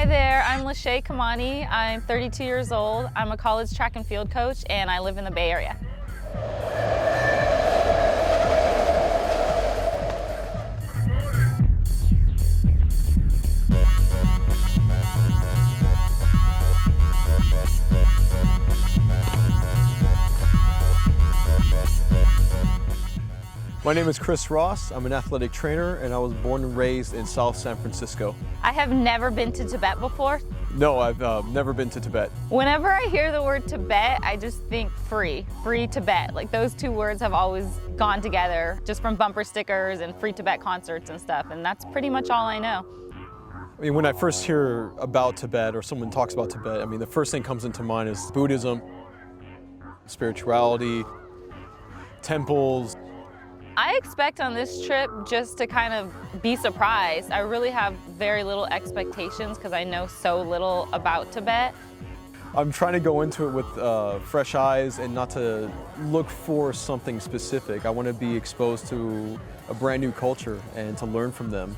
there, I'm Lache Kamani. I'm 32 years old. I'm a college track and field coach, and I live in the Bay Area. My name is Chris Ross. I'm an athletic trainer, and I was born and raised in South San Francisco. I have never been to Tibet before. No, I've never been to Tibet. Whenever I hear the word Tibet, I just think free Tibet. Like those two words have always gone together, just from bumper stickers and free Tibet concerts and stuff, and that's pretty much all I know. I mean, when I first hear about Tibet or someone talks about Tibet, I mean, the first thing comes into mind is Buddhism, spirituality, temples. I expect on this trip just to kind of be surprised. I really have very little expectations because I know so little about Tibet. I'm trying to go into it with fresh eyes and not to look for something specific. I want to be exposed to a brand new culture and to learn from them.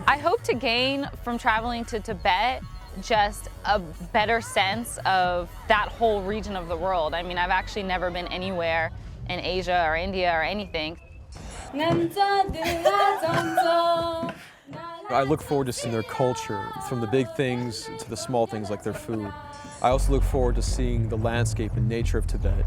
I hope to gain from traveling to Tibet just a better sense of that whole region of the world. I mean, I've actually never been anywhere in Asia or India or anything. I look forward to seeing their culture, from the big things to the small things like their food. I also look forward to seeing the landscape and nature of Tibet.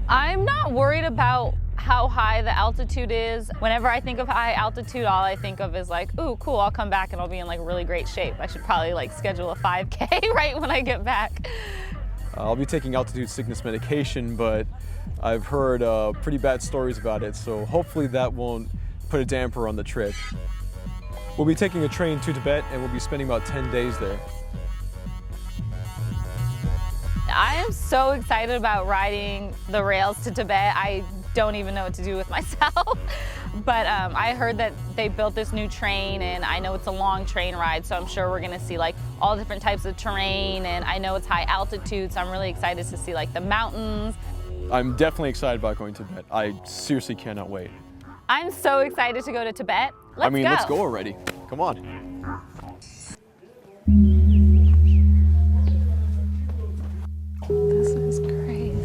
I'm not worried about how high the altitude is. Whenever I think of high altitude, all I think of is like, ooh, cool, I'll come back and I'll be in like really great shape. I should probably like schedule a 5K right when I get back. I'll be taking altitude sickness medication, but I've heard pretty bad stories about it, so hopefully that won't put a damper on the trip. We'll be taking a train to Tibet and we'll be spending about 10 days there. I am so excited about riding the rails to Tibet. I don't even know what to do with myself. But I heard that they built this new train, and I know it's a long train ride, so I'm sure we're gonna see like all different types of terrain, and I know it's high altitude, so I'm really excited to see like the mountains. I'm definitely excited about going to Tibet. I seriously cannot wait. I'm so excited to go to Tibet. Let's go. Let's go already. Come on. This is crazy.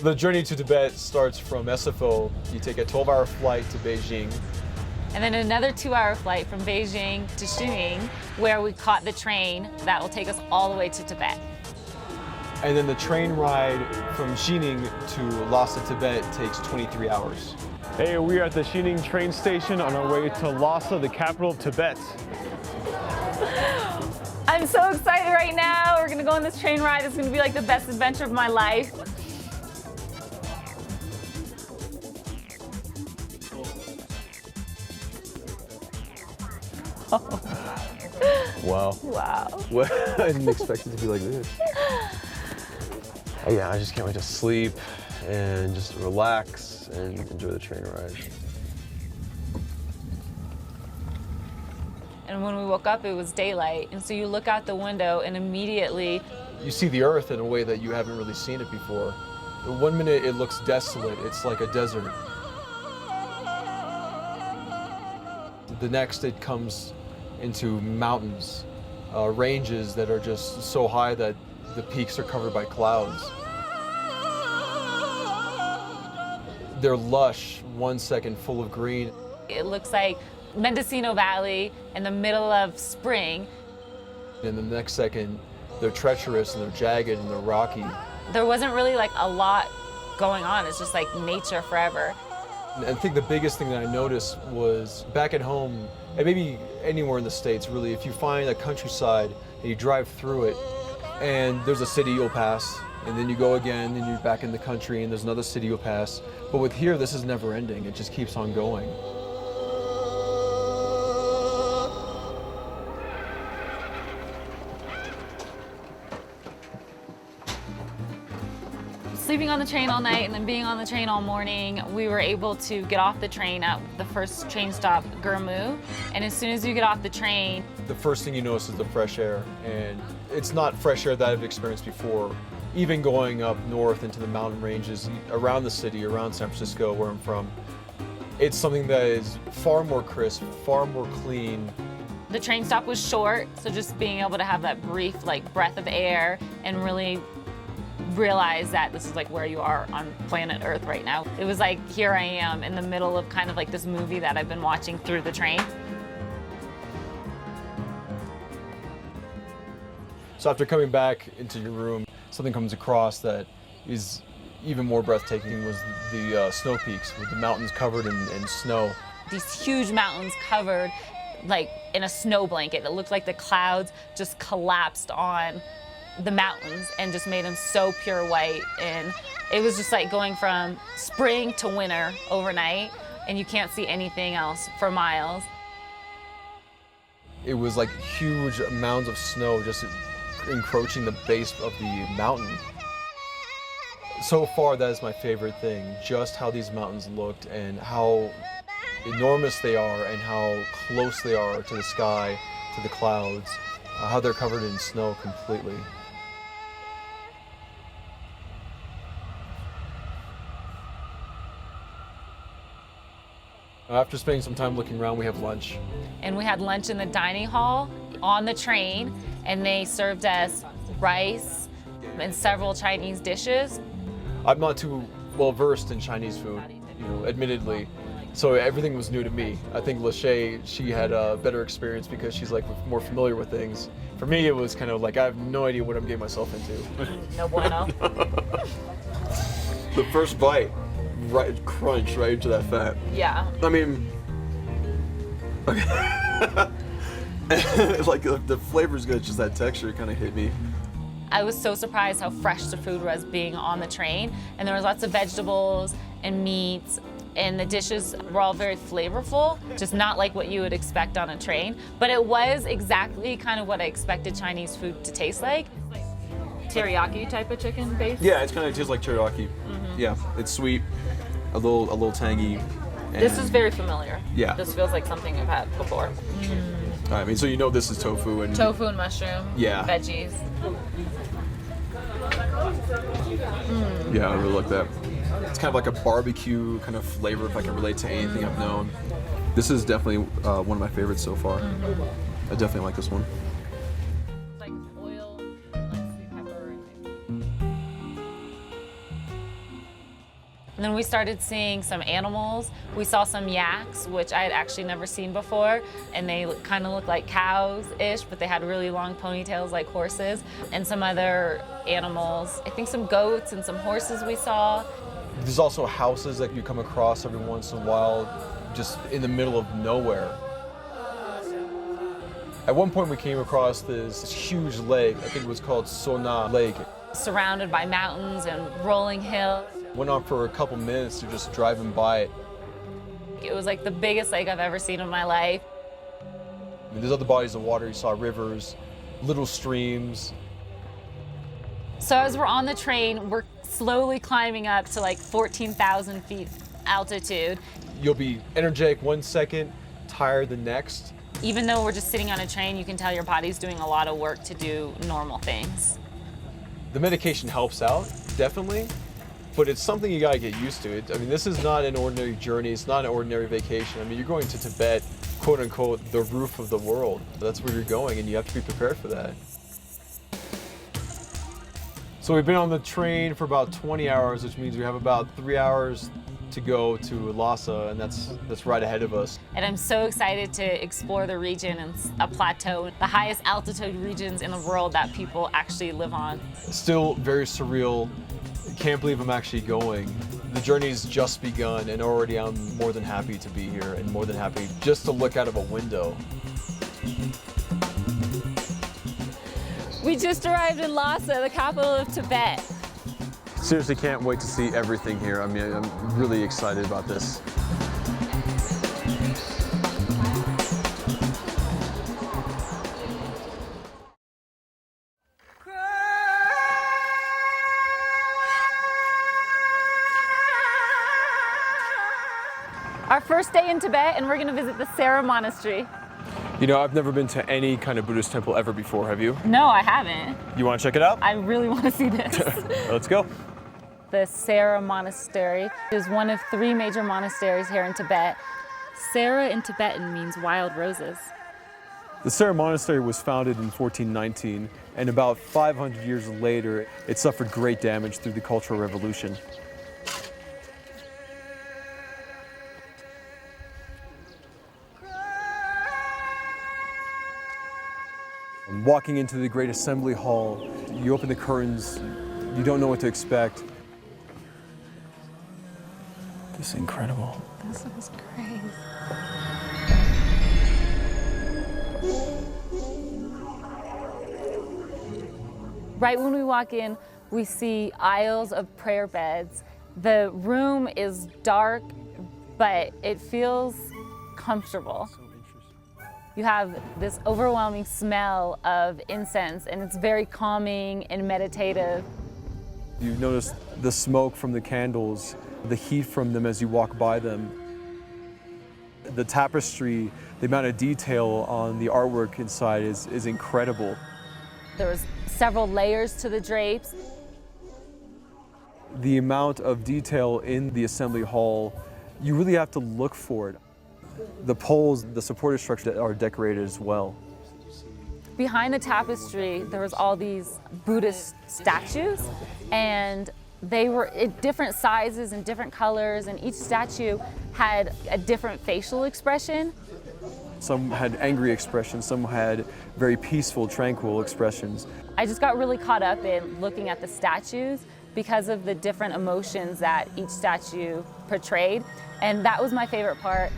The journey to Tibet starts from SFO. You take a 12-hour flight to Beijing. And then another 2-hour flight from Beijing to Xining, where we caught the train that will take us all the way to Tibet. And then the train ride from Xining to Lhasa, Tibet takes 23 hours. Hey, we are at the Xining train station on our way to Lhasa, the capital of Tibet. I'm so excited right now. We're gonna go on this train ride. It's gonna be like the best adventure of my life. Wow. Wow. Well, I didn't expect it to be like this. Oh, yeah, I just can't wait to sleep and just relax and enjoy the train ride. And when we woke up, it was daylight. And so you look out the window and immediately You see the earth in a way that you haven't really seen it before. One minute it looks desolate, it's like a desert. The next it comes into mountains, ranges that are just so high that the peaks are covered by clouds. They're lush, 1 second full of green. it looks like Mendocino Valley in the middle of spring. And the next second, they're treacherous and they're jagged and they're rocky. There wasn't really like a lot going on. It's just like nature forever. I think the biggest thing that I noticed was back at home, and maybe anywhere in the States really, if you find a countryside and you drive through it, and there's a city you'll pass, and then you go again, and you're back in the country, and there's another city you'll pass. But with here, this is never ending. It just keeps on going. Sleeping on the train all night and then being on the train all morning, we were able to get off the train at the first train stop, Gurmu. And as soon as you get off the train, the first thing you notice is the fresh air. And it's not fresh air that I've experienced before. Even going up north into the mountain ranges around the city, around San Francisco, where I'm from, it's something that is far more crisp, far more clean. The train stop was short, so just being able to have that brief breath of air and really realize that this is where you are on planet Earth right now. It was here I am in the middle of kind of this movie that I've been watching through the train. So after coming back into your room, something comes across that is even more breathtaking was the snow peaks with the mountains covered in snow. These huge mountains covered in a snow blanket. It looked like the clouds just collapsed on the mountains and just made them so pure white. And it was just going from spring to winter overnight, and you can't see anything else for miles. It was huge mounds of snow just encroaching the base of the mountain. So far, that is my favorite thing, just how these mountains looked and how enormous they are and how close they are to the sky, to the clouds, how they're covered in snow completely. After spending some time looking around, we have lunch. And we had lunch in the dining hall on the train, and they served us rice and several Chinese dishes. I'm not too well versed in Chinese food, admittedly, so everything was new to me. I think Lache, she had a better experience because she's more familiar with things. For me, it was kind of I have no idea what I'm getting myself into. No bueno. The first bite. Right, crunch right into that fat. Yeah. I mean, okay. The flavor's good, just that texture kind of hit me. I was so surprised how fresh the food was being on the train, and there was lots of vegetables and meats, and the dishes were all very flavorful, just not like what you would expect on a train, but it was exactly kind of what I expected Chinese food to taste like. Teriyaki type of chicken base? Yeah, it kind of tastes like teriyaki. Mm-hmm. Yeah, it's sweet, a little tangy. This is very familiar. Yeah. This feels like something I've had before. I mean, so this is tofu and... Tofu and mushroom. Yeah. Veggies. Yeah, I really like that. It's kind of like a barbecue kind of flavor, if I can relate to anything I've known. This is definitely one of my favorites so far. I definitely like this one. Oil, sweet pepper. And then we started seeing some animals. We saw some yaks, which I had actually never seen before, and they kind of looked like cows-ish, but they had really long ponytails like horses, and some other animals. I think some goats and some horses we saw. There's also houses that you come across every once in a while, just in the middle of nowhere. At one point we came across this huge lake, I think it was called Sona Lake. Surrounded by mountains and rolling hills. Went on for a couple minutes to just driving by it. It was the biggest lake I've ever seen in my life. I mean, there's other bodies of water, you saw rivers, little streams. So as we're on the train, we're slowly climbing up to 14,000 feet altitude. You'll be energetic one second, tired the next. Even though we're just sitting on a train, you can tell your body's doing a lot of work to do normal things. The medication helps out, definitely, but it's something you gotta get used to. I mean, this is not an ordinary journey, it's not an ordinary vacation. I mean, you're going to Tibet, quote unquote, the roof of the world. That's where you're going, and you have to be prepared for that. So we've been on the train for about 20 hours, which means we have about 3 hours to go to Lhasa, and that's right ahead of us. And I'm so excited to explore the region and a plateau, the highest altitude regions in the world that people actually live on. Still very surreal. Can't believe I'm actually going. The journey's just begun, and already I'm more than happy to be here and more than happy just to look out of a window. We just arrived in Lhasa, the capital of Tibet. Seriously can't wait to see everything here. I mean, I'm really excited about this. Our first day in Tibet, and we're going to visit the Sera Monastery. You know, I've never been to any kind of Buddhist temple ever before, have you? No, I haven't. You want to check it out? I really want to see this. Let's go. The Sera Monastery is one of 3 major monasteries here in Tibet. Sera in Tibetan means wild roses. The Sera Monastery was founded in 1419, and about 500 years later, it suffered great damage through the Cultural Revolution. Walking into the Great Assembly Hall, you open the curtains, you don't know what to expect. This is incredible. This is crazy. Right when we walk in, we see aisles of prayer beds. The room is dark, but it feels comfortable. You have this overwhelming smell of incense, and it's very calming and meditative. You notice the smoke from the candles, the heat from them as you walk by them. The tapestry, the amount of detail on the artwork inside is incredible. There's several layers to the drapes. The amount of detail in the assembly hall, you really have to look for it. The poles, the supportive structure are decorated as well. Behind the tapestry, there was all these Buddhist statues, and they were at different sizes and different colors, and each statue had a different facial expression. Some had angry expressions, some had very peaceful, tranquil expressions. I just got really caught up in looking at the statues because of the different emotions that each statue portrayed, and that was my favorite part.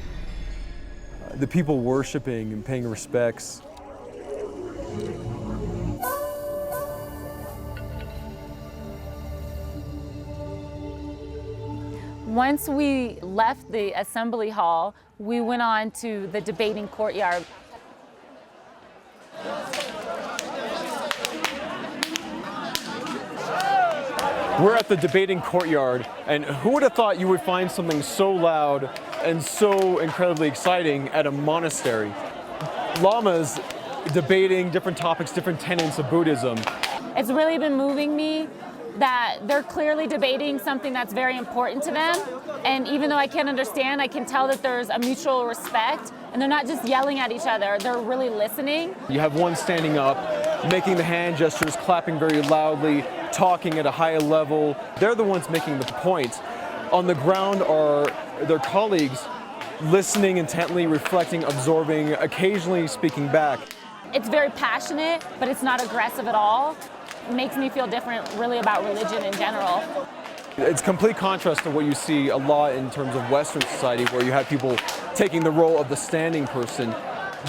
The people worshiping and paying respects. Once we left the assembly hall, we went on to the debating courtyard. We're at the debating courtyard, and who would have thought you would find something so loud and so incredibly exciting at a monastery? Lamas debating different topics, different tenets of Buddhism. It's really been moving me that they're clearly debating something that's very important to them. And even though I can't understand, I can tell that there's a mutual respect, and they're not just yelling at each other, they're really listening. You have one standing up, making the hand gestures, clapping very loudly, talking at a high level. They're the ones making the point. On the ground are their colleagues, listening intently, reflecting, absorbing, occasionally speaking back. It's very passionate, but it's not aggressive at all. It makes me feel different, really, about religion in general. It's complete contrast to what you see a lot in terms of Western society, where you have people taking the role of the standing person,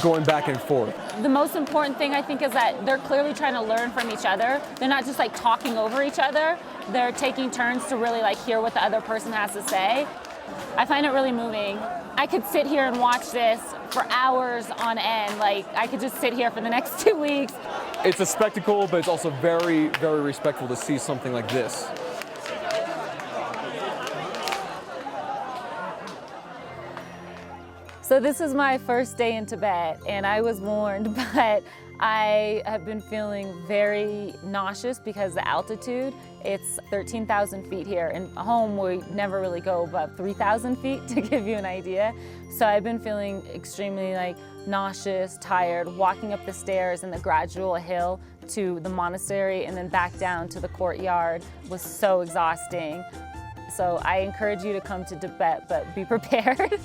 going back and forth. The most important thing, I think, is that they're clearly trying to learn from each other. They're not just like talking over each other. They're taking turns to really like hear what the other person has to say. I find it really moving. I could sit here and watch this for hours on end. Like, I could just sit here for the next 2 weeks. It's a spectacle, but it's also very, very respectful to see something like this. So this is my first day in Tibet, and I was warned, but I have been feeling very nauseous because of the altitude. It's 13,000 feet here, and home we never really go above 3,000 feet, to give you an idea. So I've been feeling extremely nauseous, tired. Walking up the stairs and the gradual hill to the monastery and then back down to the courtyard was so exhausting. So I encourage you to come to Tibet, but be prepared.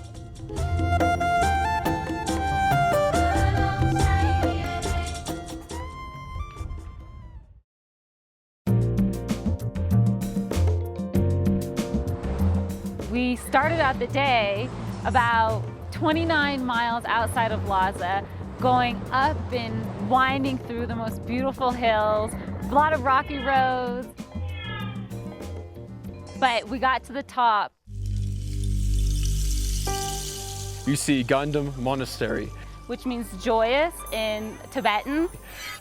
started out the day about 29 miles outside of Lhasa, going up and winding through the most beautiful hills, a lot of rocky roads. But we got to the top. You see Ganden Monastery, which means joyous in Tibetan.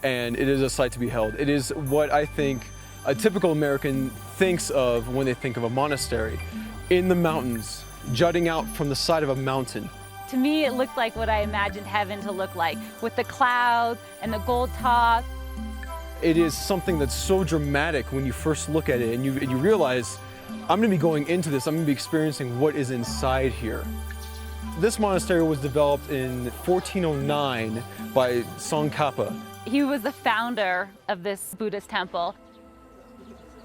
and it is a sight to be held. It is what I think a typical American thinks of when they think of a monastery. In the mountains, jutting out from the side of a mountain. To me, it looked like what I imagined heaven to look like, with the clouds and the gold top. It is something that's so dramatic when you first look at it and you realize, I'm gonna be going into this, I'm gonna be experiencing what is inside here. This monastery was developed in 1409 by Tsongkhapa. He was the founder of this Buddhist temple.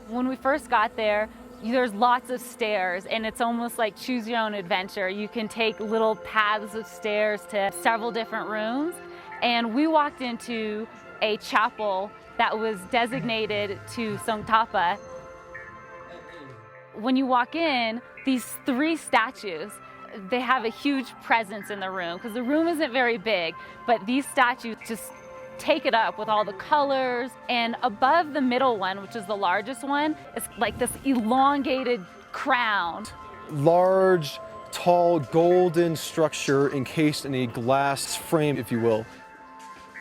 When we first got there, there's lots of stairs, and it's almost like choose your own adventure. You can take little paths of stairs to several different rooms. And we walked into a chapel that was designated to Tsongkhapa. When you walk in, these 3 statues, they have a huge presence in the room because the room isn't very big, but these statues just take it up with all the colors. And above the middle one, which is the largest one, it's like this elongated crown. Large, tall, golden structure encased in a glass frame, if you will.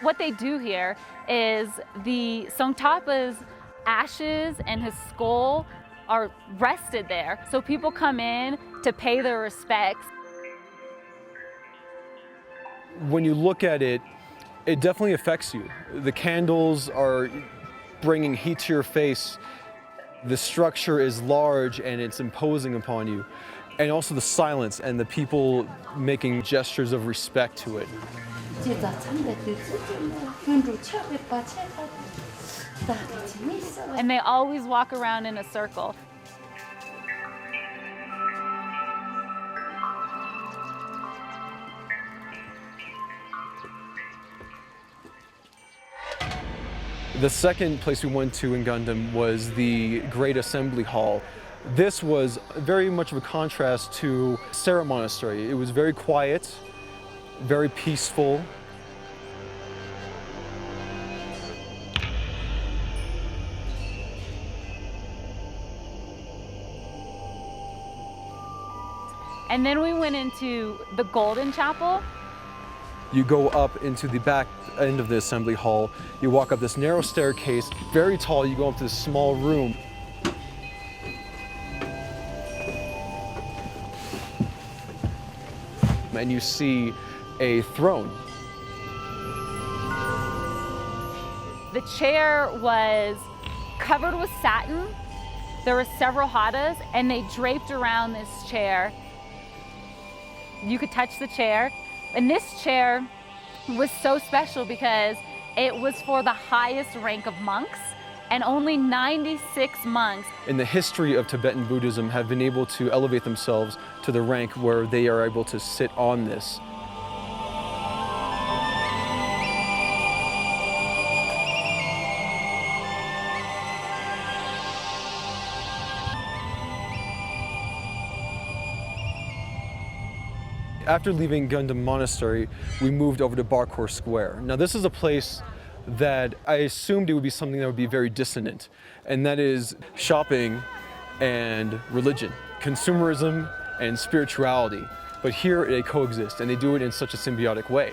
What they do here is the Tsongkhapa's ashes and his skull are rested there. So people come in to pay their respects. When you look at it, it definitely affects you. The candles are bringing heat to your face. The structure is large and it's imposing upon you. And also the silence and the people making gestures of respect to it. And they always walk around in a circle. The second place we went to in Ganden was the Great Assembly Hall. This was very much of a contrast to Sera Monastery. It was very quiet, very peaceful. And then we went into the Golden Chapel. You go up into the back end of the assembly hall. You walk up this narrow staircase, very tall. You go up to this small room. And you see a throne. The chair was covered with satin. There were several hattas, and they draped around this chair. You could touch the chair. And this chair was so special because it was for the highest rank of monks, and only 96 monks in the history of Tibetan Buddhism have been able to elevate themselves to the rank where they are able to sit on this. After leaving Ganden Monastery, we moved over to Barkhor Square. Now this is a place that I assumed it would be something that would be very dissonant, and that is shopping and religion, consumerism and spirituality. But here they coexist, and they do it in such a symbiotic way.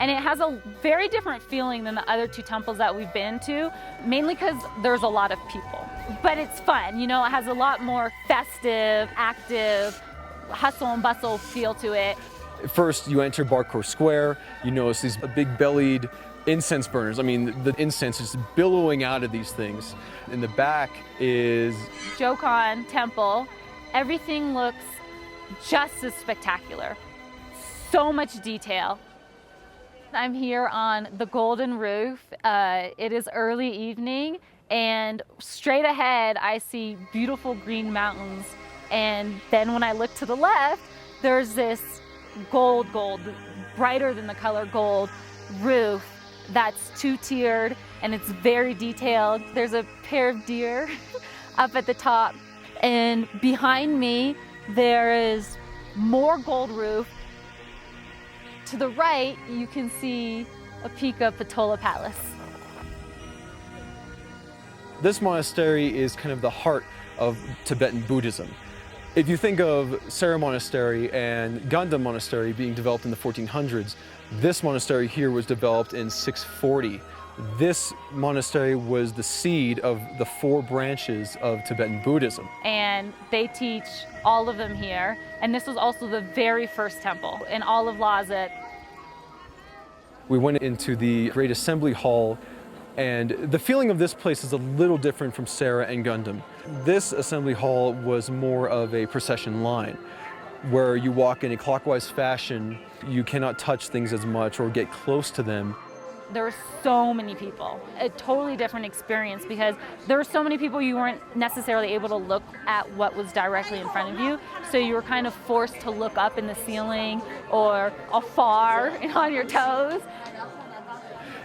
And it has a very different feeling than the other 2 temples that we've been to, mainly because there's a lot of people. But it's fun, you know, it has a lot more festive, active, hustle and bustle feel to it. First, you enter Barkhor Square, you notice these big-bellied incense burners. I mean, the incense is billowing out of these things. In the back is Jokhang Temple. Everything looks just as spectacular. So much detail. I'm here on the golden roof. It is early evening, and straight ahead I see beautiful green mountains. And then when I look to the left, there's this gold, brighter than the color gold roof that's 2-tiered, and it's very detailed. There's a pair of deer up at the top. And behind me There is more gold roof. To the right, you can see a peak of Potala Palace. This monastery is kind of the heart of Tibetan Buddhism. If you think of Sera Monastery and Ganden Monastery being developed in the 1400s, this monastery here was developed in 640. This monastery was the seed of the 4 branches of Tibetan Buddhism. And they teach all of them here. And this was also the very first temple in all of Lhasa. We went into the Great Assembly Hall, and the feeling of this place is a little different from Sera and Ganden. This assembly hall was more of a procession line, where you walk in a clockwise fashion. You cannot touch things as much or get close to them. There were so many people, a totally different experience because there were so many people you weren't necessarily able to look at what was directly in front of you. So you were kind of forced to look up in the ceiling or afar on your toes.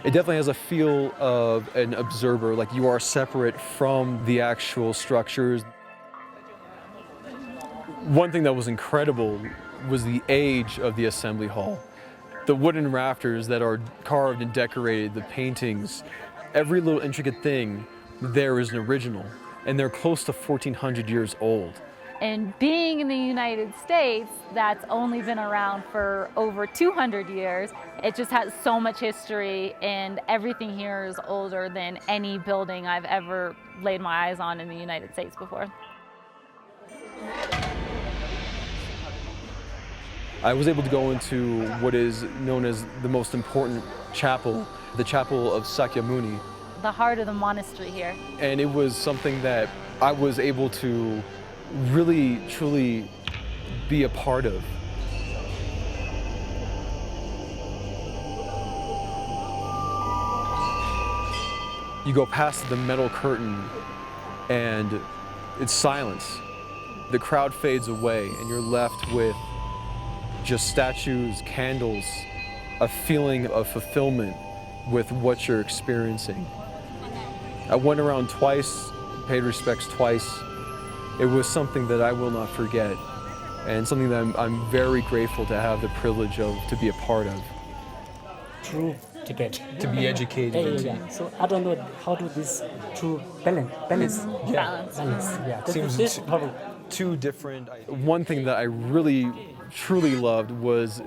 It definitely has a feel of an observer, like you are separate from the actual structures. One thing that was incredible was the age of the assembly hall. The wooden rafters that are carved and decorated, the paintings, every little intricate thing there is an original, and they're close to 1,400 years old. And being in the United States, that's only been around for over 200 years. It just has so much history, and everything here is older than any building I've ever laid my eyes on in the United States before. I was able to go into what is known as the most important chapel, the chapel of Sakyamuni. The heart of the monastery here. And it was something that I was able to really, truly be a part of. You go past the metal curtain and it's silence. The crowd fades away and you're left with just statues, candles, a feeling of fulfillment with what you're experiencing. I went around twice, paid respects twice. It was something that I will not forget, and something that I'm very grateful to have the privilege to be a part of. True Tibet. To be educated. Yeah. So I don't know how to this true balance. Yeah. Balance. Yeah. Seems This problem. two different. One thing that I really, truly loved was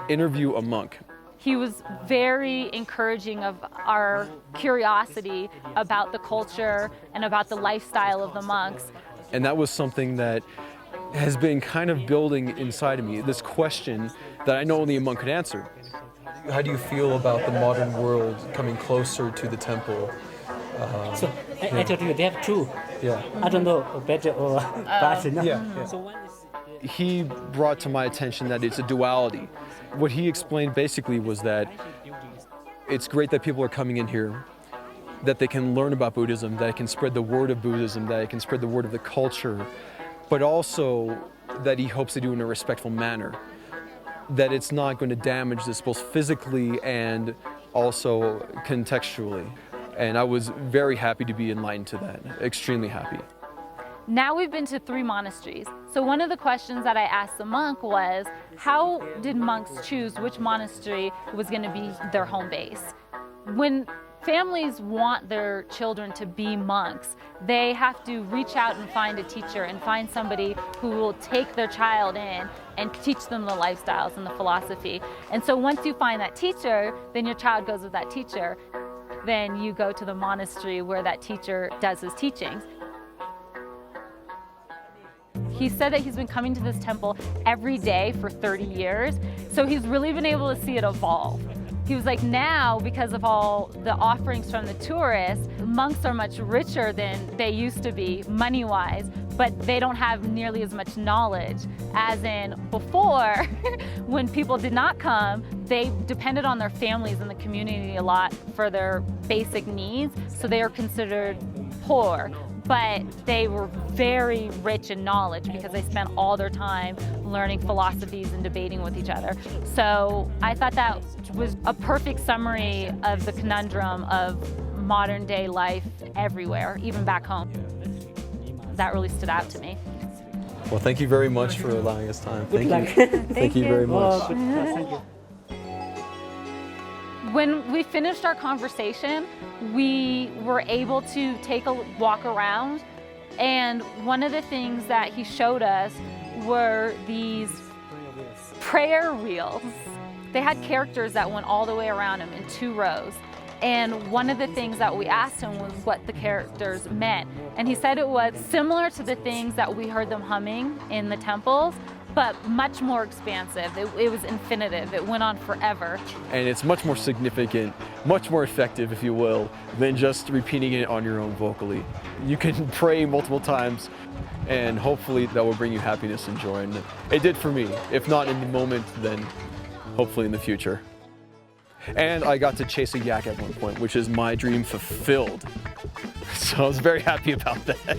interview a monk. He was very encouraging of our curiosity about the culture and about the lifestyle of the monks. And that was something that has been kind of building inside of me, this question that I know only a monk could answer. How do you feel about the modern world coming closer to the temple? So I told you they have two. Yeah. I don't know better or bad. No? Yeah. So one is He brought to my attention that it's a duality. What he explained basically was that it's great that people are coming in here, that they can learn about Buddhism, that it can spread the word of Buddhism, that it can spread the word of the culture, but also that he hopes to do it in a respectful manner, that it's not going to damage this both physically and also contextually. And I was very happy to be enlightened to that, extremely happy. Now we've been to 3 monasteries. So one of the questions that I asked the monk was, how did monks choose which monastery was going to be their home base? When families want their children to be monks, they have to reach out and find a teacher and find somebody who will take their child in and teach them the lifestyles and the philosophy. And so once you find that teacher, then your child goes with that teacher. Then you go to the monastery where that teacher does his teachings. He said that he's been coming to this temple every day for 30 years, so he's really been able to see it evolve. He was like, now, because of all the offerings from the tourists, monks are much richer than they used to be, money-wise, but they don't have nearly as much knowledge. As in before, when people did not come, they depended on their families and the community a lot for their basic needs, so they are considered poor. But they were very rich in knowledge because they spent all their time learning philosophies and debating with each other. So I thought that was a perfect summary of the conundrum of modern day life everywhere, even back home. That really stood out to me. Well, thank you very much for allowing us time. Good Thank luck. you. Thank you very much. Oh, good. Thank you. When we finished our conversation, we were able to take a walk around, and one of the things that he showed us were these prayer wheels. They had characters that went all the way around him in 2 rows. And one of the things that we asked him was what the characters meant. And he said it was similar to the things that we heard them humming in the temples, but much more expansive. It was infinitive. It went on forever. And it's much more significant, much more effective, if you will, than just repeating it on your own vocally. You can pray multiple times, and hopefully that will bring you happiness and joy. And it did for me. If not in the moment, then hopefully in the future. And I got to chase a yak at one point, which is my dream fulfilled. So I was very happy about that.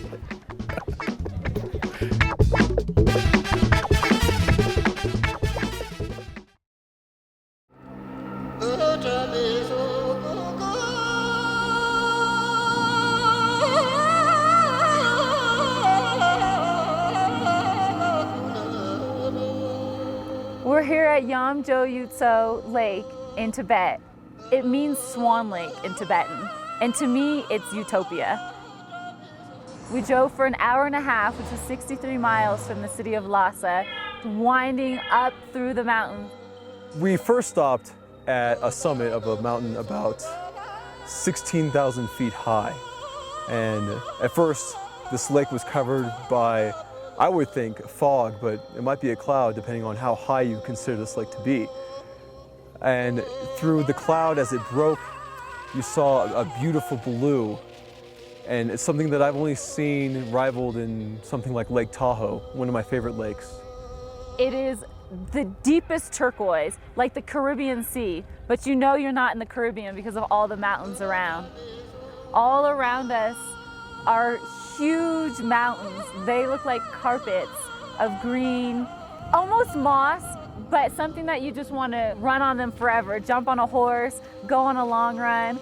We're here at Yamzho Yumco Lake in Tibet. It means Swan Lake in Tibetan, and to me, it's utopia. We drove for an hour and a half, which is 63 miles from the city of Lhasa, winding up through the mountains. We first stopped at a summit of a mountain about 16,000 feet high. And at first, this lake was covered by, I would think, fog, but it might be a cloud depending on how high you consider this lake to be. And through the cloud as it broke, you saw a beautiful blue. And it's something that I've only seen rivaled in something like Lake Tahoe, one of my favorite lakes. It is the deepest turquoise, like the Caribbean Sea, but you know you're not in the Caribbean because of all the mountains around. All around us are huge mountains. They look like carpets of green, almost moss, but something that you just want to run on them forever, jump on a horse, go on a long run.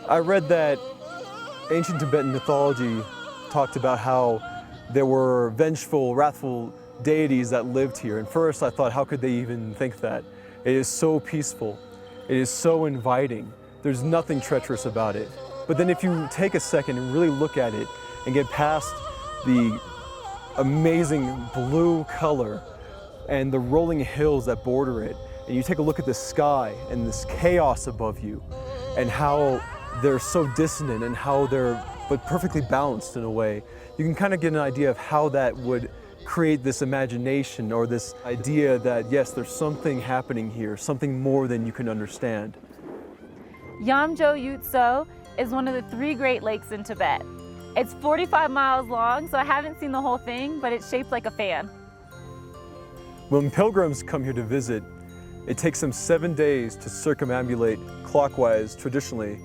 I read that ancient Tibetan mythology talked about how there were vengeful, wrathful deities that lived here. And first I thought, how could they even think that? It is so peaceful. It is so inviting. There's nothing treacherous about it. But then if you take a second and really look at it and get past the amazing blue color and the rolling hills that border it, and you take a look at the sky and this chaos above you and how they're so dissonant and how they're but perfectly balanced in a way, you can kind of get an idea of how that would create this imagination or this idea that yes, there's something happening here, something more than you can understand. Yamzho Yumco is one of the 3 Great Lakes in Tibet. It's 45 miles long, so I haven't seen the whole thing, but it's shaped like a fan. When pilgrims come here to visit, it takes them 7 days to circumambulate clockwise, traditionally,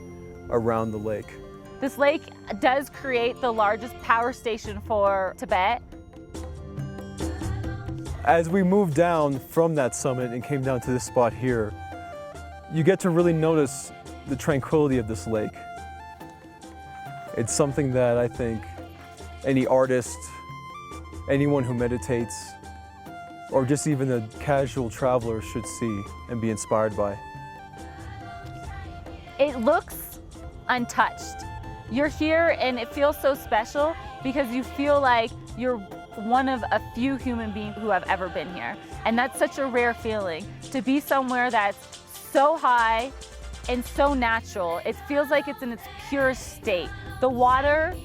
around the lake. This lake does create the largest power station for Tibet. As we moved down from that summit and came down to this spot here, you get to really notice the tranquility of this lake. It's something that I think any artist, anyone who meditates, or just even a casual traveler should see and be inspired by. It looks untouched. You're here and it feels so special because you feel like you're one of a few human beings who have ever been here. And that's such a rare feeling, to be somewhere that's so high and so natural. It feels like it's in its purest state. The water,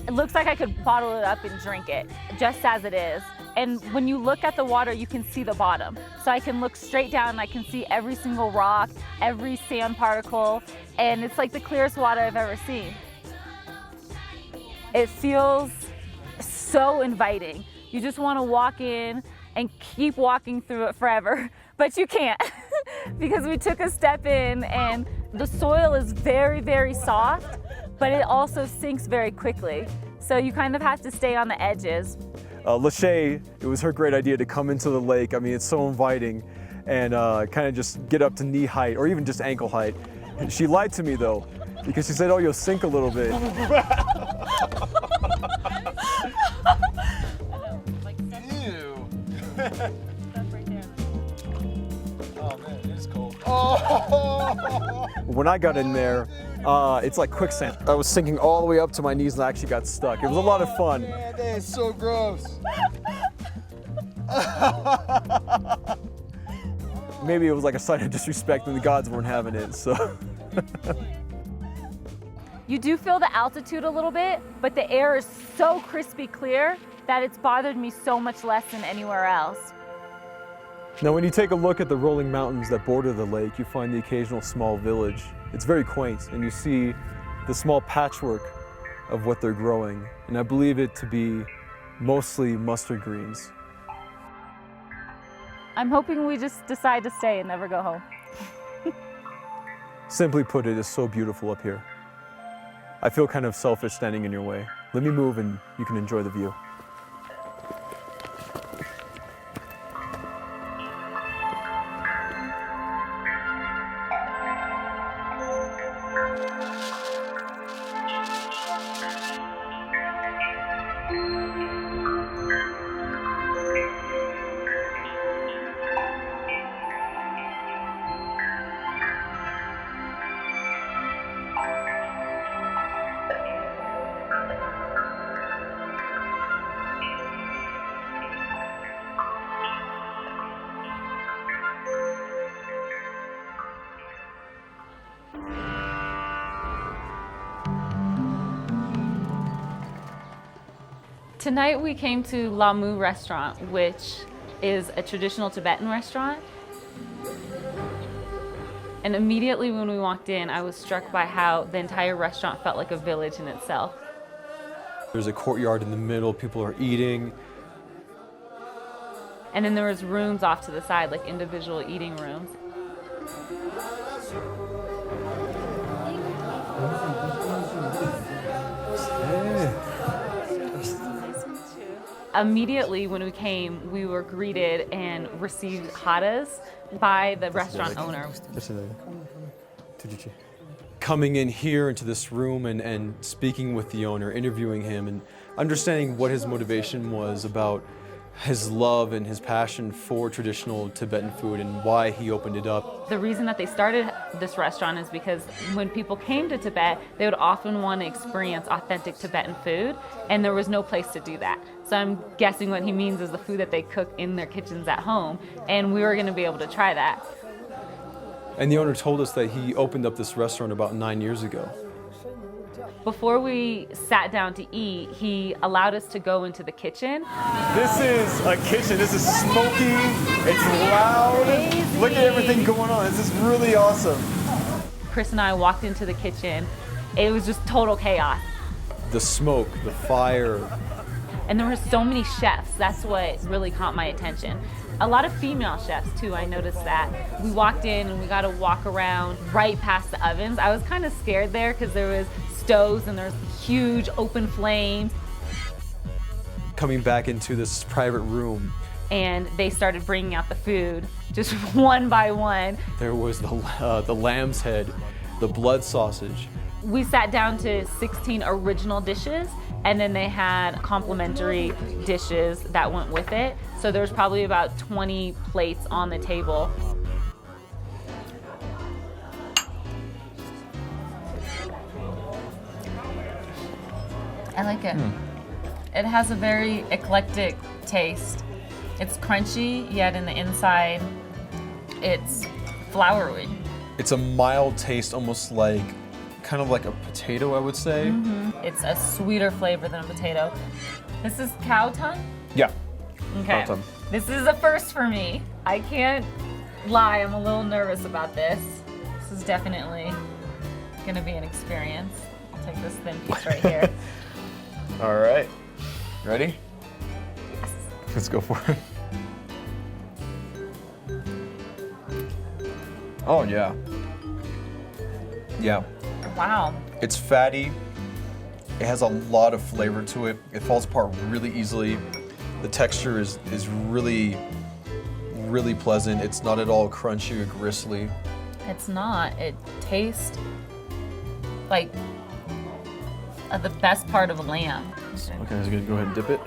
it looks like I could bottle it up and drink it, just as it is. And when you look at the water, you can see the bottom. So I can look straight down and I can see every single rock, every sand particle, and it's like the clearest water I've ever seen. It feels so inviting. You just want to walk in and keep walking through it forever, but you can't because we took a step in and the soil is very, very soft, but it also sinks very quickly. So you kind of have to stay on the edges. Lache, it was her great idea to come into the lake. I mean, it's so inviting, and kind of just get up to knee height or even just ankle height. She lied to me though, because she said, oh, you'll sink a little bit. Oh man, it is cold. Oh! When I got in there, it's like quicksand. I was sinking all the way up to my knees and I actually got stuck. It was a lot of fun. Man, that is so gross. Maybe it was like a sign of disrespect and the gods weren't having it, so. You do feel the altitude a little bit, but the air is so crispy clear that it's bothered me so much less than anywhere else. Now, when you take a look at the rolling mountains that border the lake, you find the occasional small village. It's very quaint, and you see the small patchwork of what they're growing, and I believe it to be mostly mustard greens. I'm hoping we just decide to stay and never go home. Simply put, it is so beautiful up here. I feel kind of selfish standing in your way. Let me move and you can enjoy the view. Tonight we came to Lamu restaurant, which is a traditional Tibetan restaurant. And immediately when we walked in, I was struck by how the entire restaurant felt like a village in itself. There's a courtyard in the middle, people are eating. And then there was rooms off to the side, like individual eating rooms. Immediately when we came, we were greeted and received hadas by the restaurant owner. Coming in here into this room and speaking with the owner, interviewing him and understanding what his motivation was about his love and his passion for traditional Tibetan food and why he opened it up. The reason that they started this restaurant is because when people came to Tibet, they would often want to experience authentic Tibetan food, and there was no place to do that. So I'm guessing what he means is the food that they cook in their kitchens at home, and we were going to be able to try that. And the owner told us that he opened up this restaurant about 9 years ago. Before we sat down to eat, he allowed us to go into the kitchen. This is a kitchen. This is smoky. It's loud. Crazy. Look at everything going on. This is really awesome. Chris and I walked into the kitchen. It was just total chaos. The smoke, the fire. And there were so many chefs. That's what really caught my attention. A lot of female chefs too, I noticed that. We walked in and we got to walk around right past the ovens. I was kind of scared there because there was stoves and there's huge open flames. Coming back into this private room. And they started bringing out the food just one by one. There was the lamb's head, the blood sausage. We sat down to 16 original dishes, and then they had complimentary dishes that went with it. So there was probably about 20 plates on the table. I like it. It has a very eclectic taste. It's crunchy, yet in the inside, it's floury. It's a mild taste, almost like, kind of like a potato, I would say. It's a sweeter flavor than a potato. This is cow tongue? Yeah. Okay. Cow tongue. This is a first for me. I can't lie, I'm a little nervous about this. This is definitely gonna be an experience. I'll take this thin piece right here. All right. Ready? Yes. Let's go for it. Oh, yeah. Yeah. Wow. It's fatty. It has a lot of flavor to it. It falls apart really easily. The texture is really, really pleasant. It's not at all crunchy or gristly. It's not. It tastes like the best part of a lamb. Okay, so I'm gonna go ahead and dip it.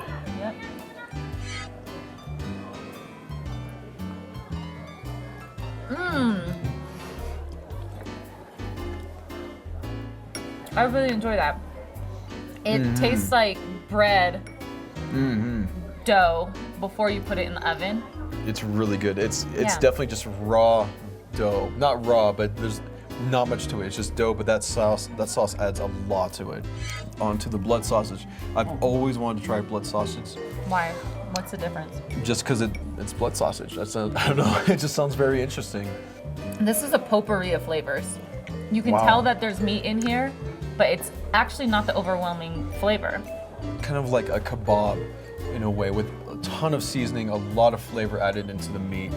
I really enjoy that. It tastes like bread dough before you put it in the oven. It's really good. It's Yeah. definitely just raw dough. Not raw, but there's not much to it. It's just dough, but that sauce adds a lot to it. Onto the blood sausage. I've always wanted to try blood sausage, Why? What's the difference? just because it's blood sausage. I don't know. It just sounds very interesting. This is a potpourri of flavors. You can Wow. tell that there's meat in here, but it's actually not the overwhelming flavor. Kind of like a kebab in a way, with a ton of seasoning, a lot of flavor added into the meat.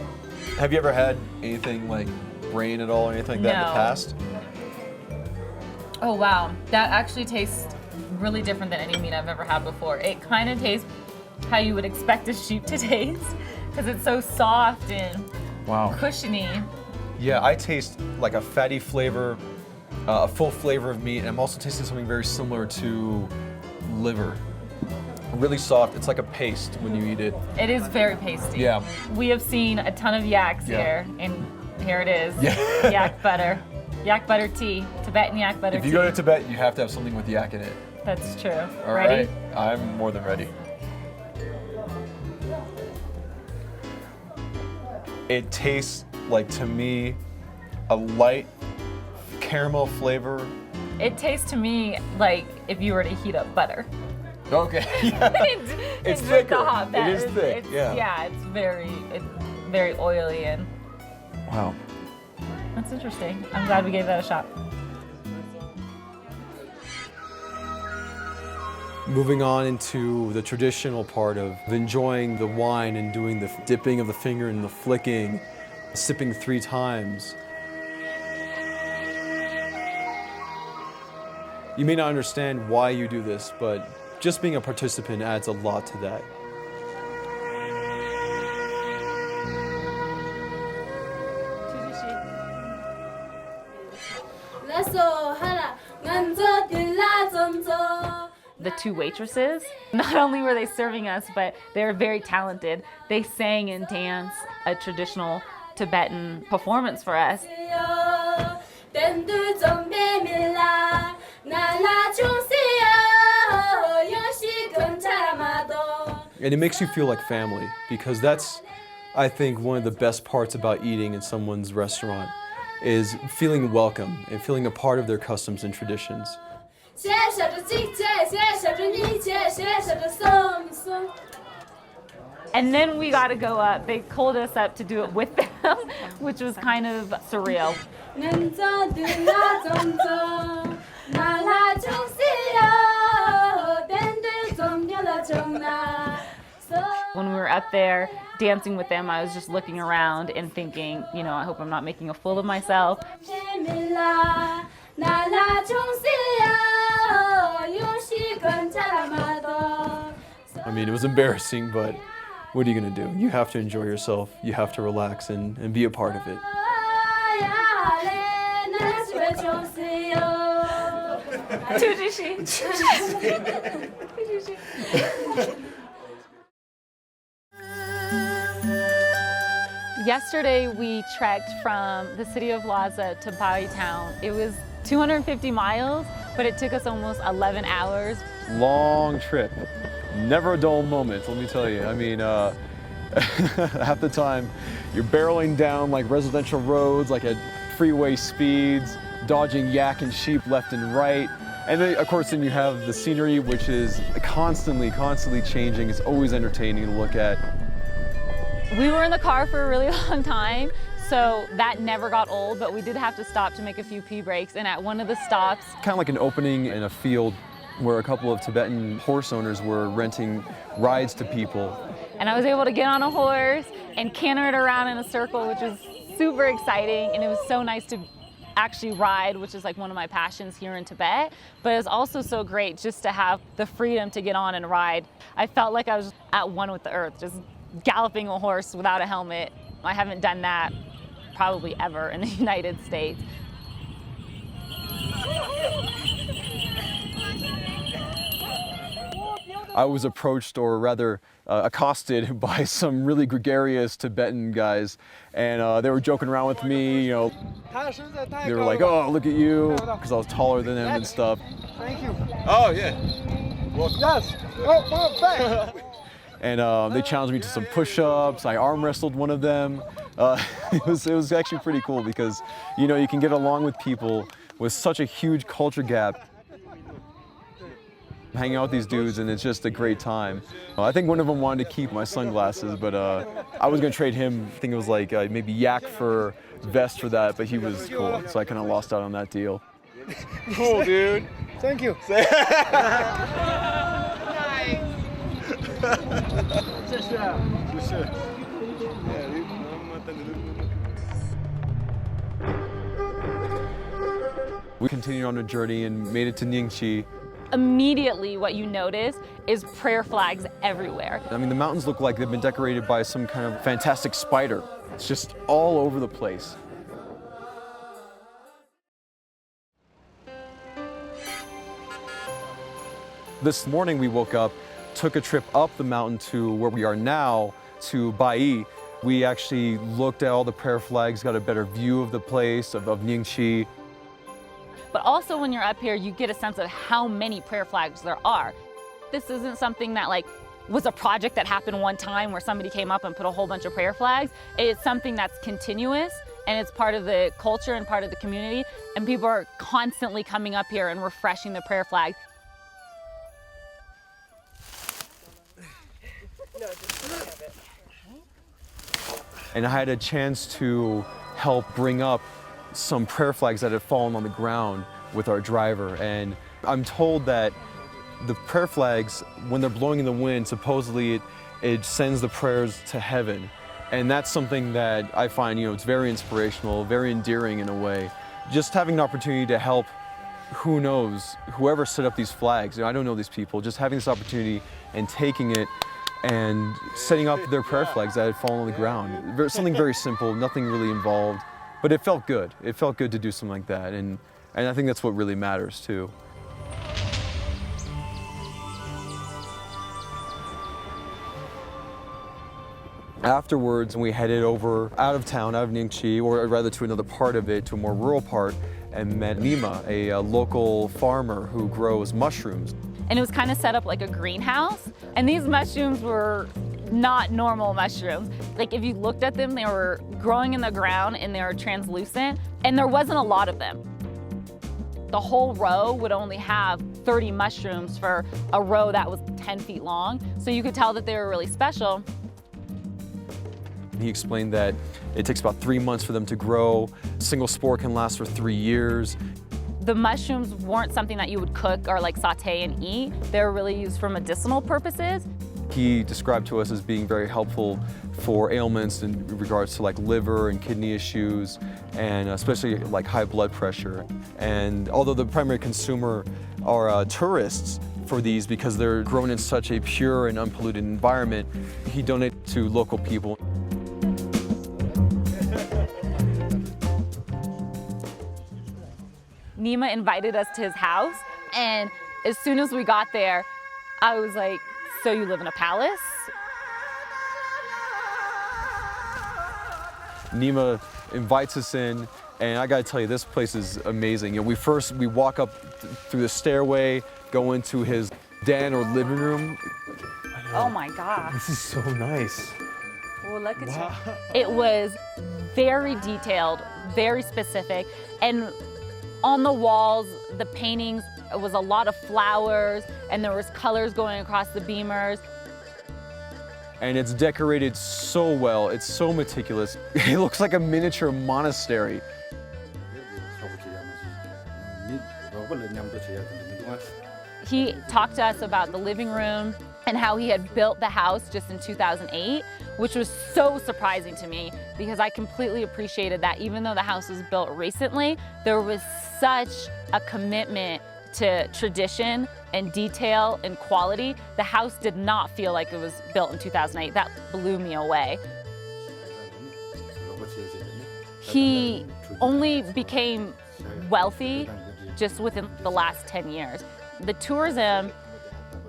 Have you ever had anything like brain at all or anything like that in the No. past? Oh wow, that actually tastes really different than any meat I've ever had before. It kind of tastes how you would expect a sheep to taste because it's so soft and Wow. cushiony. Yeah, I taste like a fatty flavor, a full flavor of meat, and I'm also tasting something very similar to liver. Really soft. It's like a paste when you eat it. It is very pasty. Yeah. We have seen a ton of yaks Yeah. here, and here it is. Yeah. Yak butter. Yak butter tea. Tibetan yak butter If tea. you go to Tibet, you have to have something with yak in it. That's true. All Ready? right? I'm more than ready. It tastes like, to me, a light caramel flavor. It tastes to me like if you were to heat up butter. Okay. Yeah. It's with thicker. the hot It is thick, It's, yeah. Yeah, it's very oily and Wow. that's interesting. I'm glad we gave that a shot. Moving on into the traditional part of enjoying the wine and doing the dipping of the finger and the flicking, sipping 3 times. You may not understand why you do this, but just being a participant adds a lot to that. The 2 waitresses, not only were they serving us, but they were very talented. They sang and danced a traditional Tibetan performance for us. And it makes you feel like family, because that's, I think, one of the best parts about eating in someone's restaurant, is feeling welcome and feeling a part of their customs and traditions. And then we got to go up. They called us up to do it with them, which was kind of surreal. When we were up there dancing with them, I was just looking around and thinking, you know, I hope I'm not making a fool of myself. I mean, it was embarrassing, but what are you gonna do? You have to enjoy yourself, you have to relax and be a part of it. Yesterday we trekked from the city of Lhasa to Bai town. It was 250 miles, but it took us almost 11 hours. Long trip. Never a dull moment, let me tell you. I mean, half the time you're barreling down like residential roads, like at freeway speeds, dodging yak and sheep left and right. And then, of course, then you have the scenery, which is constantly changing. It's always entertaining to look at. We were in the car for a really long time, so that never got old, but we did have to stop to make a few pee breaks. And at one of the stops, Kind of like an opening in a field where a couple of Tibetan horse owners were renting rides to people. and I was able to get on a horse and canter it around in a circle, which was super exciting. And it was so nice to actually ride, which is like one of my passions here in Tibet. But it was also so great just to have the freedom to get on and ride. I felt like I was at one with the earth, just galloping a horse without a helmet. I haven't done that probably ever in the United States. I was approached, or rather accosted, by some really gregarious Tibetan guys, and they were joking around with me. They were like, "Oh, look at you," because I was taller than them and stuff. Thank you. Oh yeah. Yes. Oh, thanks. And they challenged me to some push-ups. I arm wrestled one of them. It was actually pretty cool because, you know, you can get along with people with such a huge culture gap. Hanging out with these dudes, and it's just a great time. I think one of them wanted to keep my sunglasses, but I was gonna trade him. I think it was like maybe yak for vest for that, but he was cool, so I kind of lost out on that deal. Cool, dude. Thank you. We continued on a journey and made it to Nyingchi. Immediately what you notice is prayer flags everywhere. I mean, the mountains look like they've been decorated by some kind of fantastic spider. It's just all over the place. This morning we woke up, took a trip up the mountain to where we are now, to Bai. We actually looked at all the prayer flags, got a better view of the place, of Nyingchi. But also when you're up here, you get a sense of how many prayer flags there are. This isn't something that was a project that happened one time where somebody came up and put a whole bunch of prayer flags. It's something that's continuous, and it's part of the culture and part of the community, and people are constantly coming up here and refreshing the prayer flags. And I had a chance to help bring up some prayer flags that had fallen on the ground with our driver. And I'm told that the prayer flags, when they're blowing in the wind, supposedly it sends the prayers to heaven. And that's something that I find, it's very inspirational, very endearing in a way. Just having an opportunity to help, who knows, whoever set up these flags, I don't know these people, just having this opportunity and taking it and setting up their prayer flags that had fallen on the ground. Something very simple, nothing really involved. But it felt good. It felt good to do something like that, and I think that's what really matters too. Afterwards, we headed over out of town, out of Nyingchi, or rather to another part of it, to a more rural part, and met Nima, a local farmer who grows mushrooms. And it was kind of set up like a greenhouse, and these mushrooms were not normal mushrooms. If you looked at them, they were growing in the ground and they were translucent, and there wasn't a lot of them. The whole row would only have 30 mushrooms for a row that was 10 feet long, so you could tell that they were really special. He explained that it takes about 3 months for them to grow. A single spore can last for 3 years. The mushrooms weren't something that you would cook or saute and eat. They were really used for medicinal purposes. He described to us as being very helpful for ailments in regards to liver and kidney issues, and especially high blood pressure. And although the primary consumer are tourists for these because they're grown in such a pure and unpolluted environment, he donated to local people. Nima invited us to his house, and as soon as we got there, I was like, "So you live in a palace?" Nima invites us in, and I gotta tell you, this place is amazing. We walk up through the stairway, go into his den or living room. Oh my gosh. This is so nice. Well, look at you. It was very detailed, very specific, and on the walls, the paintings, it was a lot of flowers, and there was colors going across the beamers. And it's decorated so well, it's so meticulous. It looks like a miniature monastery. He talked to us about the living room and how he had built the house just in 2008, which was so surprising to me because I completely appreciated that even though the house was built recently, there was such a commitment to tradition and detail and quality. The house did not feel like it was built in 2008. That blew me away. He only became wealthy just within the last 10 years. The tourism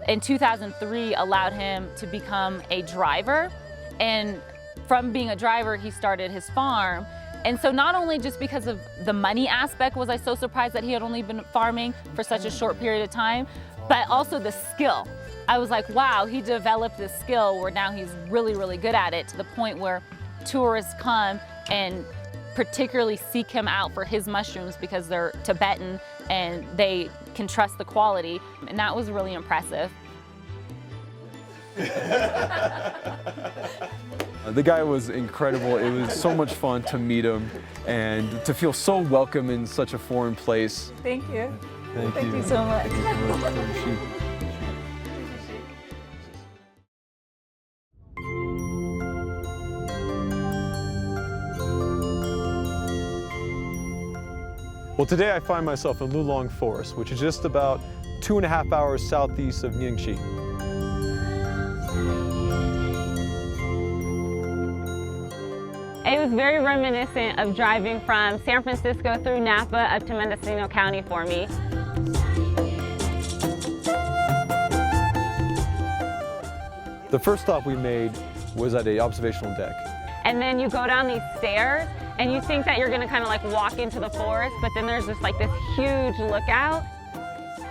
in 2003 allowed him to become a driver. And from being a driver, he started his farm. And so not only just because of the money aspect was I so surprised that he had only been farming for such a short period of time, but also the skill. I was like, wow, he developed this skill where now he's really, really good at it, to the point where tourists come and particularly seek him out for his mushrooms because they're Tibetan and they can trust the quality. And that was really impressive. The guy was incredible. It was so much fun to meet him and to feel so welcome in such a foreign place. Thank you. Thank you so much. Well, today I find myself in Lulang Forest, which is just about 2.5 hours southeast of Nyingchi. It was very reminiscent of driving from San Francisco through Napa up to Mendocino County for me. The first stop we made was at an observational deck. And then you go down these stairs and you think that you're gonna kind of like walk into the forest, but then there's just like this huge lookout.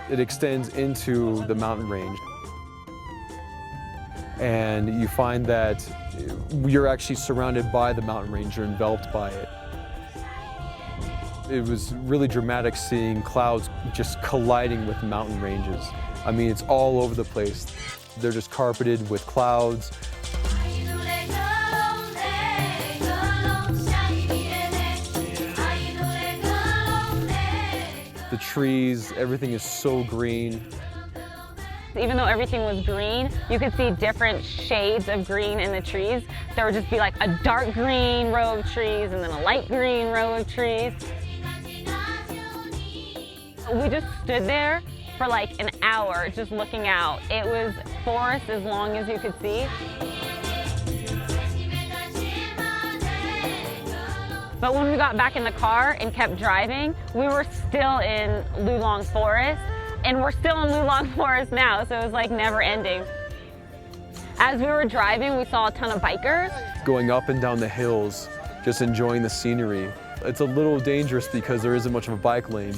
It extends into the mountain range. And you find that you're actually surrounded by the mountain range, you're enveloped by it. It was really dramatic seeing clouds just colliding with mountain ranges. I mean, it's all over the place. They're just carpeted with clouds. The trees, everything is so green. Even though everything was green, you could see different shades of green in the trees. There would just be like a dark green row of trees and then a light green row of trees. We just stood there for like an hour just looking out. It was forest as long as you could see. But when we got back in the car and kept driving, we were still in Lulang Forest. And we're still in Lulang Forest now, so it was like never ending. As we were driving, we saw a ton of bikers. Going up and down the hills, just enjoying the scenery. It's a little dangerous because there isn't much of a bike lane.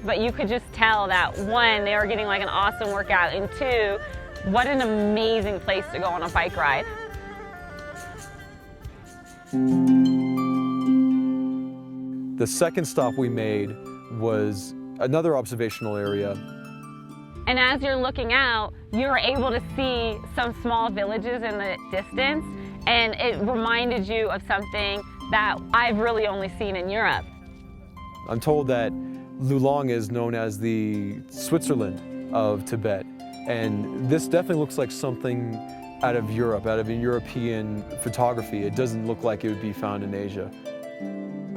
But you could just tell that, one, they were getting like an awesome workout, and two, what an amazing place to go on a bike ride. The second stop we made was another observational area. And as you're looking out, you're able to see some small villages in the distance, and it reminded you of something that I've really only seen in Europe. I'm told that Lulang is known as the Switzerland of Tibet, and this definitely looks like something out of Europe, out of European photography. It doesn't look like it would be found in Asia.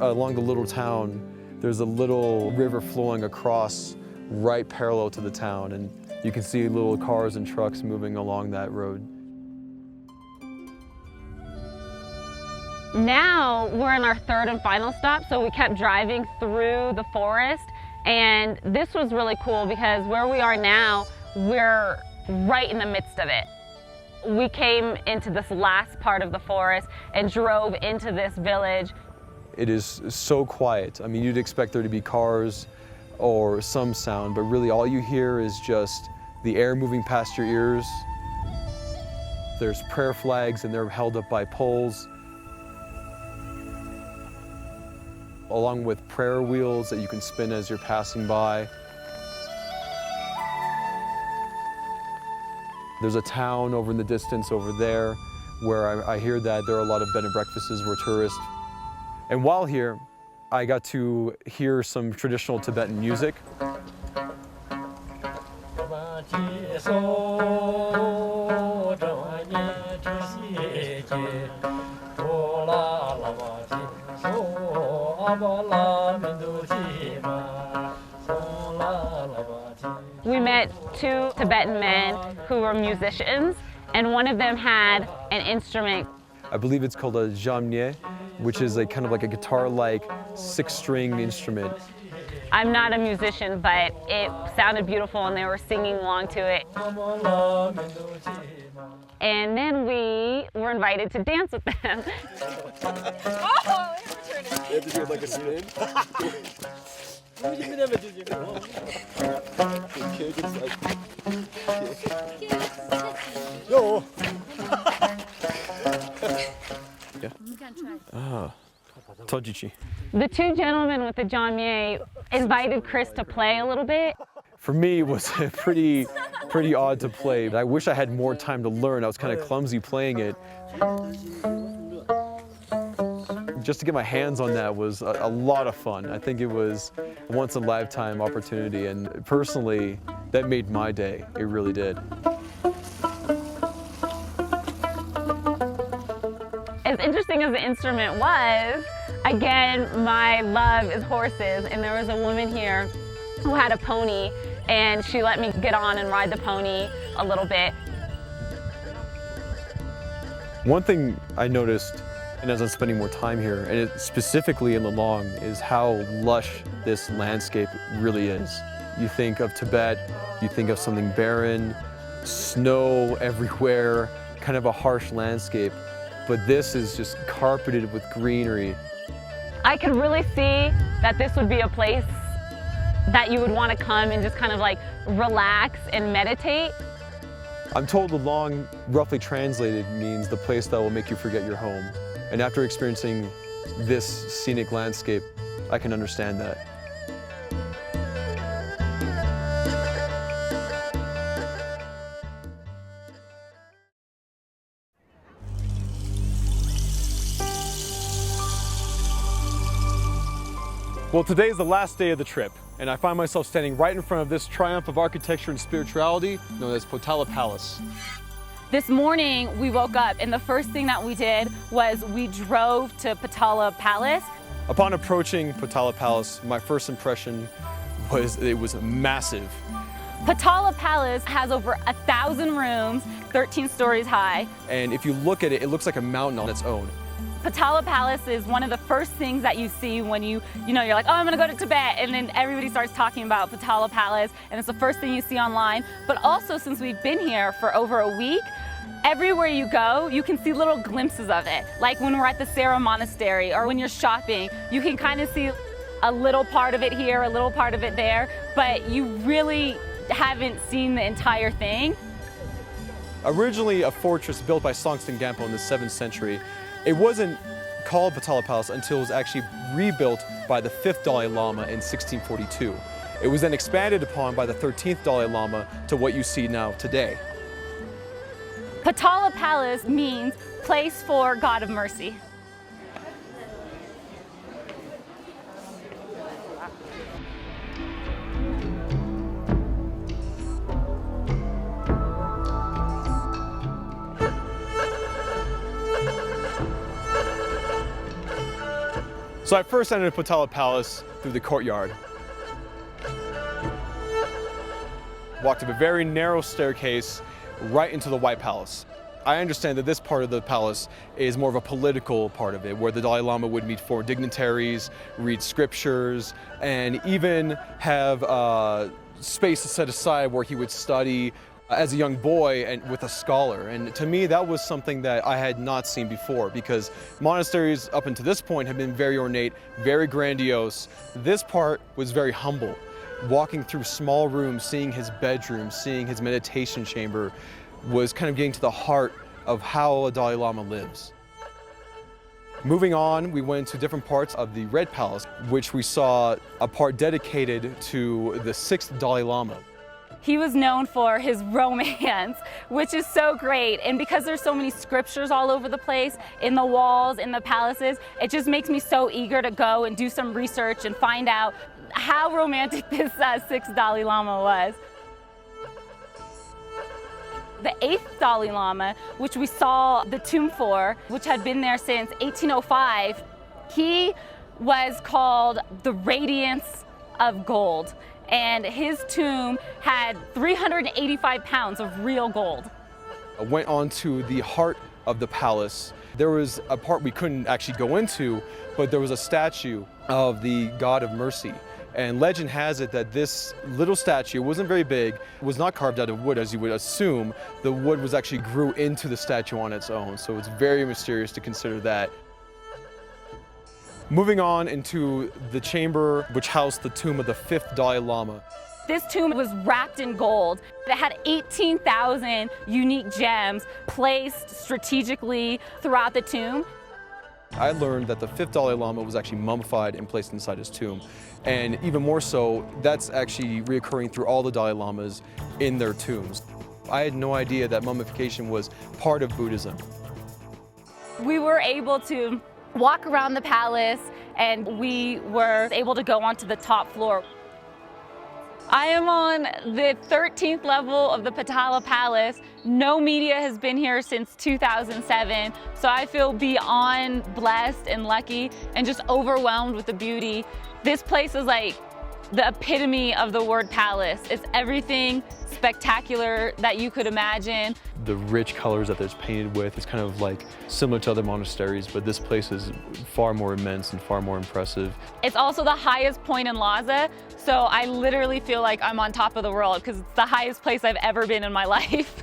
Along the little town, there's a little river flowing across right parallel to the town, and you can see little cars and trucks moving along that road. Now we're in our third and final stop, so we kept driving through the forest, and this was really cool because where we are now, we're right in the midst of it. We came into this last part of the forest and drove into this village. It is so quiet. I mean, you'd expect there to be cars or some sound, but really all you hear is just the air moving past your ears. There's prayer flags and they're held up by poles, along with prayer wheels that you can spin as you're passing by. There's a town over in the distance over there where I hear that there are a lot of bed and breakfasts where tourists. And while here, I got to hear some traditional Tibetan music. We met two Tibetan men who were musicians, and one of them had an instrument. I believe it's called a jamnye, which is kind of like a guitar-like 6-string instrument. I'm not a musician, but it sounded beautiful and they were singing along to it. And then we were invited to dance with them. Oh, You have to do like a spin. Yo. Yeah. Ah. Tojichi. The two gentlemen with the jamye invited Chris to play a little bit. For me, it was pretty odd to play. I wish I had more time to learn. I was kind of clumsy playing it. Just to get my hands on that was a lot of fun. I think it was a once-in-a-lifetime opportunity, and personally, that made my day. It really did. As interesting as the instrument was, again, my love is horses, and there was a woman here who had a pony, and she let me get on and ride the pony a little bit. One thing I noticed, and as I'm spending more time here, and specifically in Lulang, is how lush this landscape really is. You think of Tibet, you think of something barren, snow everywhere, kind of a harsh landscape, but this is just carpeted with greenery. I could really see that this would be a place that you would want to come and just kind of like relax and meditate. I'm told Lulang, roughly translated, means the place that will make you forget your home. And after experiencing this scenic landscape, I can understand that. Well, today is the last day of the trip, and I find myself standing right in front of this triumph of architecture and spirituality known as Potala Palace. This morning we woke up and the first thing that we did was we drove to Potala Palace. Upon approaching Potala Palace, my first impression was it was massive. Potala Palace has over 1,000 rooms, 13 stories high. And if you look at it, it looks like a mountain on its own. Potala Palace is one of the first things that you see when you're like, oh, I'm gonna go to Tibet, and then everybody starts talking about Potala Palace, and it's the first thing you see online. But also, since we've been here for over a week, everywhere you go, you can see little glimpses of it. Like when we're at the Sera Monastery, or when you're shopping, you can kind of see a little part of it here, a little part of it there, but you really haven't seen the entire thing. Originally a fortress built by Songtsen Gampo in the 7th century, it wasn't called Potala Palace until it was actually rebuilt by the 5th Dalai Lama in 1642. It was then expanded upon by the 13th Dalai Lama to what you see now today. Potala Palace means place for God of mercy. So I first entered Potala Palace through the courtyard. Walked up a very narrow staircase right into the White Palace. I understand that this part of the palace is more of a political part of it, where the Dalai Lama would meet foreign dignitaries, read scriptures, and even have space set aside where he would study as a young boy and with a scholar. And to me, that was something that I had not seen before, because monasteries up until this point have been very ornate, very grandiose. This part was very humble. Walking through small rooms, seeing his bedroom, seeing his meditation chamber was kind of getting to the heart of how a Dalai Lama lives. Moving on, we went to different parts of the Red Palace, which we saw a part dedicated to the 6th Dalai Lama. He was known for his romance, which is so great. And because there's so many scriptures all over the place, in the walls, in the palaces, it just makes me so eager to go and do some research and find out how romantic this 6th Dalai Lama was. The 8th Dalai Lama, which we saw the tomb for, which had been there since 1805, he was called the Radiance of Gold. And his tomb had 385 pounds of real gold. I went on to the heart of the palace. There was a part we couldn't actually go into, but there was a statue of the God of Mercy. And legend has it that this little statue wasn't very big, was not carved out of wood as you would assume. The wood was actually grew into the statue on its own, so it's very mysterious to consider that. Moving on into the chamber which housed the tomb of the 5th Dalai Lama. This tomb was wrapped in gold. It had 18,000 unique gems placed strategically throughout the tomb. I learned that the 5th Dalai Lama was actually mummified and placed inside his tomb. And even more so, that's actually reoccurring through all the Dalai Lamas in their tombs. I had no idea that mummification was part of Buddhism. We were able to walk around the palace and we were able to go onto the top floor. I am on the 13th level of the Potala Palace. No media has been here since 2007, so I feel beyond blessed and lucky and just overwhelmed with the beauty. This place is like the epitome of the word palace. It's everything spectacular that you could imagine. The rich colors that it's painted with is kind of like similar to other monasteries, but this place is far more immense and far more impressive. It's also the highest point in Lhasa, so I literally feel like I'm on top of the world because it's the highest place I've ever been in my life.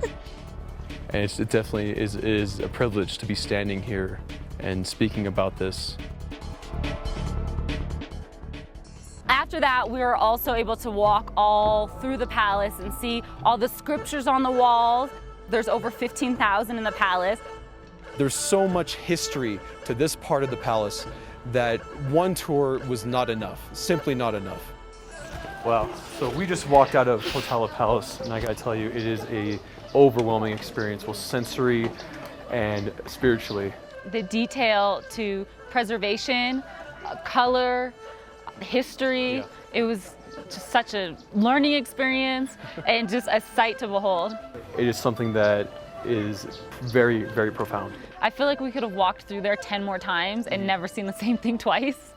And it definitely is a privilege to be standing here and speaking about this. After that, we were also able to walk all through the palace and see all the scriptures on the walls. There's over 15,000 in the palace. There's so much history to this part of the palace that one tour was not enough, simply not enough. Wow, so we just walked out of Potala Palace, and I gotta tell you, it is a overwhelming experience, both sensory and spiritually. The detail to preservation, color, history, it was just such a learning experience and just a sight to behold. It is something that is very, very profound. I feel like we could have walked through there 10 more times and never seen the same thing twice.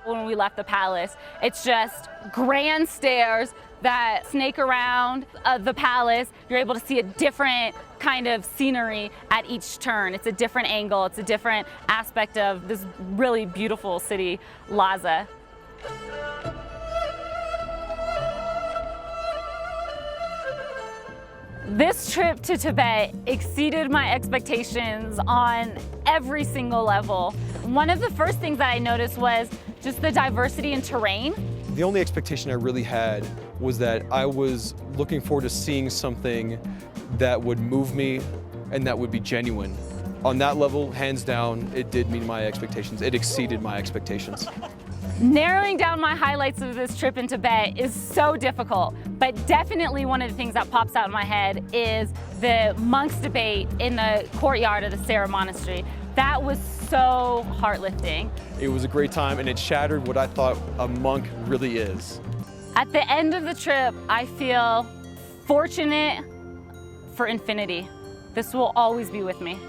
When we left the palace, it's just grand stairs that snake around the palace. You're able to see a different kind of scenery at each turn. It's a different angle. It's a different aspect of this really beautiful city, Lhasa. This trip to Tibet exceeded my expectations on every single level. One of the first things that I noticed was just the diversity in terrain. The only expectation I really had was that I was looking forward to seeing something that would move me and that would be genuine. On that level, hands down, it did meet my expectations. It exceeded my expectations. Narrowing down my highlights of this trip in Tibet is so difficult, but definitely one of the things that pops out in my head is the monks' debate in the courtyard of the Sera Monastery. That was so heart-lifting. It was a great time, and it shattered what I thought a monk really is. At the end of the trip, I feel fortunate for infinity. This will always be with me.